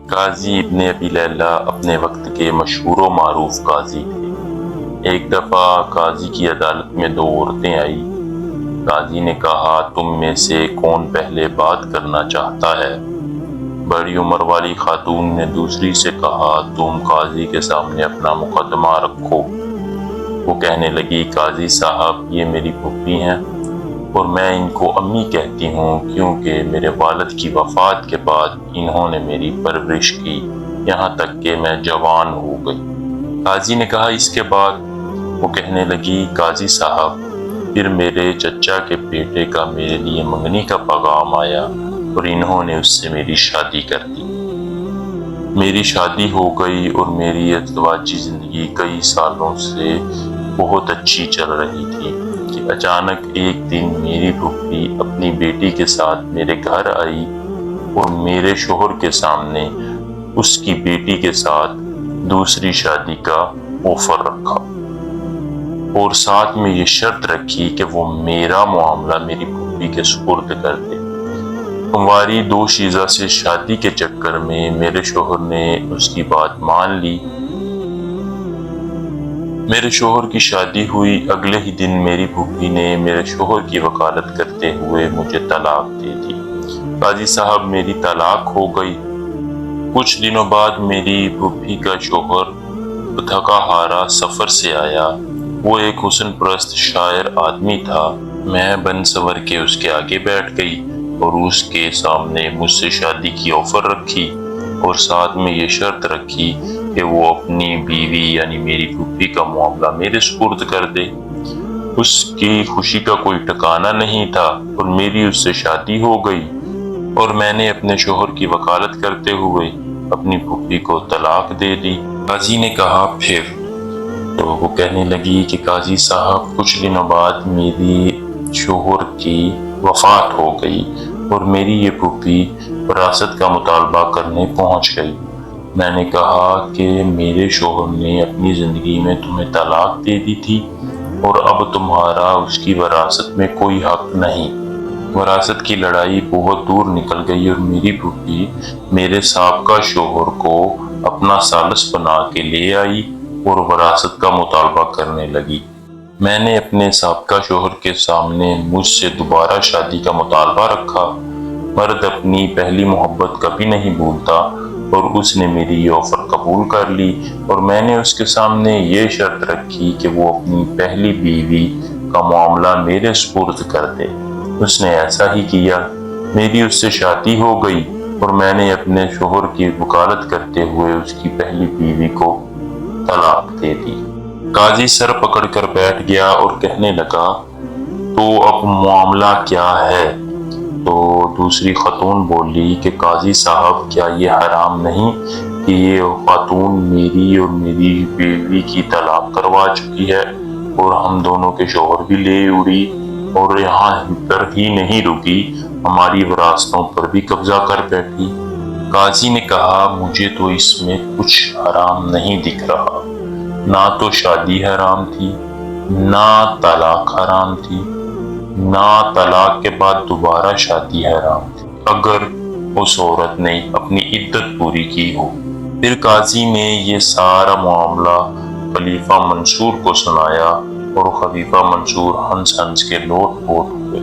قاضی ابن ابی لیلہ اپنے وقت کے مشہور و معروف قاضی تھے۔ ایک دفعہ قاضی کی عدالت میں دو عورتیں آئیں۔ قاضی نے کہا، تم میں سے کون پہلے بات کرنا چاہتا ہے؟ بڑی عمر والی خاتون نے دوسری سے کہا، تم قاضی کے سامنے اپنا مقدمہ رکھو۔ وہ کہنے لگی، قاضی صاحب، یہ میری پھوپھی ہیں اور میں ان کو امی کہتی ہوں کیونکہ میرے والد کی وفات کے بعد انہوں نے میری پرورش کی یہاں تک کہ میں جوان ہو گئی۔ قاضی نے کہا، اس کے بعد؟ وہ کہنے لگی، قاضی صاحب، پھر میرے چچا کے بیٹے کا میرے لیے منگنی کا پیغام آیا اور انہوں نے اس سے میری شادی کر دی۔ میری شادی ہو گئی اور میری ازدواجی زندگی کئی سالوں سے بہت اچھی چل رہی تھی کہ اچانک ایک دن میری پھوپھی اپنی بیٹی کے ساتھ میرے گھر آئی اور میرے شوہر کے سامنے اس کی بیٹی کے ساتھ دوسری شادی کا آفر رکھا اور ساتھ میں یہ شرط رکھی کہ وہ میرا معاملہ میری پھوپھی کے سپرد کر دے۔ ہماری دو شیزہ سے شادی کے چکر میں میرے شوہر نے اس کی بات مان لی۔ میرے شوہر کی شادی ہوئی، اگلے ہی دن میری پھوپھی نے میرے شوہر کی وکالت کرتے ہوئے مجھے طلاق دے دی۔ قاضی صاحب، میری طلاق ہو گئی۔ کچھ دنوں بعد میری پھوپھی کا شوہر تھکا ہارا سفر سے آیا۔ وہ ایک حسن پرست شاعر آدمی تھا۔ میں بن سور کے اس کے آگے بیٹھ گئی اور اس کے سامنے مجھ سے شادی کی آفر رکھی اور ساتھ میں یہ شرط رکھی کہ وہ اپنی بیوی یعنی میری پھوپھی کا معاملہ میرے سپرد کر دے۔ اس کی خوشی کا کوئی ٹھکانہ نہیں تھا اور میری اس سے شادی ہو گئی اور میں نے اپنے شوہر کی وکالت کرتے ہوئے اپنی پھوپھی کو طلاق دے دی۔ قاضی نے کہا، پھر؟ تو وہ کہنے لگی کہ قاضی صاحب، کچھ دنوں بعد میری شوہر کی وفات ہو گئی اور میری یہ پھوپھی وراثت کا مطالبہ کرنے پہنچ گئی۔ میں نے کہا کہ میرے شوہر نے اپنی زندگی میں تمہیں طلاق دے دی تھی اور اب تمہارا اس کی وراثت میں کوئی حق نہیں۔ وراثت کی لڑائی بہت دور نکل گئی اور میری پھوپھی میرے سابقہ شوہر کو اپنا ثالث بنا کے لے آئی اور وراثت کا مطالبہ کرنے لگی۔ میں نے اپنے سابقہ شوہر کے سامنے مجھ سے دوبارہ شادی کا مطالبہ رکھا۔ مرد اپنی پہلی محبت کبھی نہیں بھولتا اور اس نے میری یہ آفر قبول کر لی اور میں نے اس کے سامنے یہ شرط رکھی کہ وہ اپنی پہلی بیوی کا معاملہ میرے سپرد کر دے۔ اس نے ایسا ہی کیا۔ میری اس سے شادی ہو گئی اور میں نے اپنے شوہر کی وکالت کرتے ہوئے اس کی پہلی بیوی کو طلاق دے دی۔ قاضی سر پکڑ کر بیٹھ گیا اور کہنے لگا، تو اب معاملہ کیا ہے؟ تو دوسری خاتون بولی کہ قاضی صاحب، کیا یہ حرام نہیں کہ یہ خاتون میری اور میری بیوی کی طلاق کروا چکی ہے اور ہم دونوں کے شوہر بھی لے اڑی اور یہاں پر ہی نہیں رکی، ہماری وراثتوں پر بھی قبضہ کر بیٹھی۔ قاضی نے کہا، مجھے تو اس میں کچھ حرام نہیں دکھ رہا۔ نہ تو شادی حرام تھی، نہ طلاق حرام تھی، نہ طلاق کے بعد دوبارہ شادی حرام تھی اگر اس عورت نے اپنی عدت پوری کی ہو۔ پھر قاضی نے یہ سارا معاملہ خلیفہ منصور کو سنایا اور خلیفہ منصور ہنس ہنس کے لوٹ پوٹ ہوئے۔